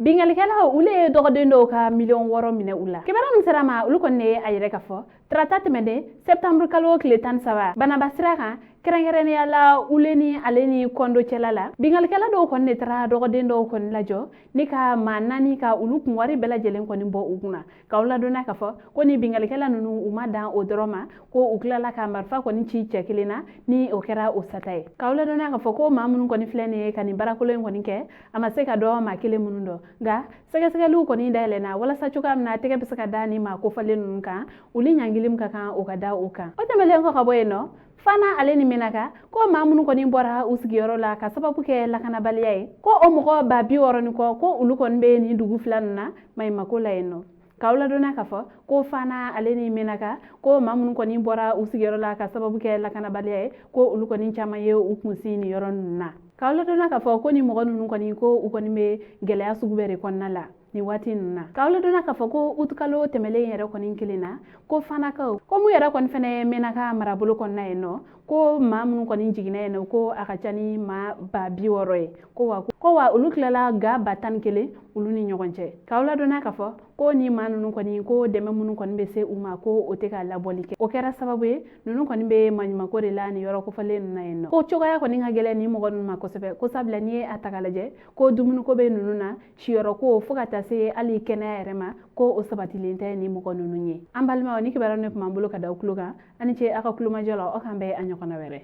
bingalikɛla ule ye dɔgɔden dɔw ka miliyɔn 6 minɛ u la kibaru min sera ma olu kɔni ye a yɛrɛ ka fɔ tarata tɛmɛnen septembre kalo tile 13 banaba sira kan kɛrɛnkɛrɛnnenya la ule ni ale ni kɔndo cɛla la bingalikɛla dɔw kɔni de taara dɔgɔden dɔw kɔni lajɔ ni ka maa 4 ka olu kun wari bɛɛ lajɛlen kɔni bɔ u kunna k'aw ladonna ka fɔ ko ni bingalikɛla nunu u ma dan o dɔrɔn ma ko u tilala ka marifa kɔni ci cɛ kelen na ni o kɛra o sata ye k'aw ladonna ka fɔ ko maa minnu kɔni filɛ nin ye ka nin barakolo in kɔni kɛ a ma se ka dɔn maa kelen minnu dɔ nga sɛgɛsɛgɛliw kɔni dayɛlɛnna walasa cogoya min na tɛgɛ bɛ se ka da ni maa kofalen ninnu kan uli ɲangilim ka kan o ka da o kan o tɛmɛlen kɔ ka bɔ yen nɔ Fana ale ni Menaka ko maa minnu kɔni bɔra u sigiyɔrɔ la ka sababu kɛ lakanabaliya ye ko o mɔgɔ 60 ni kɔ ko olu kɔni bɛ nin dugu fila ninnu na Maɲumako la yen nɔ k'aw ladonna ka fɔ ko Fana ale ni Menaka ko maa minnu kɔni bɔra u sigiyɔrɔ la ka sababu kɛ lakanabaliya ye ko olu kɔni caman ye u kunsi ni yɔrɔ ninnu na k'aw ladonna ka fɔ ko ni mɔgɔ ninnu kɔni ko u kɔni bɛ gɛlɛya sugu bɛɛ de kɔnɔna la ni waati ninnu na k'aw ladonna ka fɔ ko utukalo tɛmɛlen yɛrɛ kɔni kelen na ko Fanakaw ko mun yɛrɛ kɔni fɛnɛ ye Menaka marabolo kɔnɔna yen nɔ ko maa minnu kɔni jiginna yen nɔ ko a ka ca ni maa 60 ye ko wa olu tilala ga 11 olu ni ɲɔgɔn cɛ k'aw ladonna ka fɔ ko ni maa ninnu kɔni ko dɛmɛ minnu kɔni bɛ se u ma ko o tɛ ka labɔli kɛ o kɛra sababu ye ninnu kɔni bɛ Maɲumako de la ni yɔrɔ kofalen ninnu na yen nɔ ko cogoya kɔni ka gɛlɛn ni mɔgɔ ninnu ma kosɛbɛ ko sabula ni ye a ta ka lajɛ ko dumuniko bɛ ninnu na siyɔrɔ ko fo ka taa se hali kɛnɛya yɛrɛ ma ko o sabatilen tɛ ni mɔgɔ ninnu ye an balimaw ni kibaru ne tun b'an bolo ka da aw tulo kan ani ce aw ka kulomajɔ la aw kan bɛn a ɲɔgɔnna wɛrɛ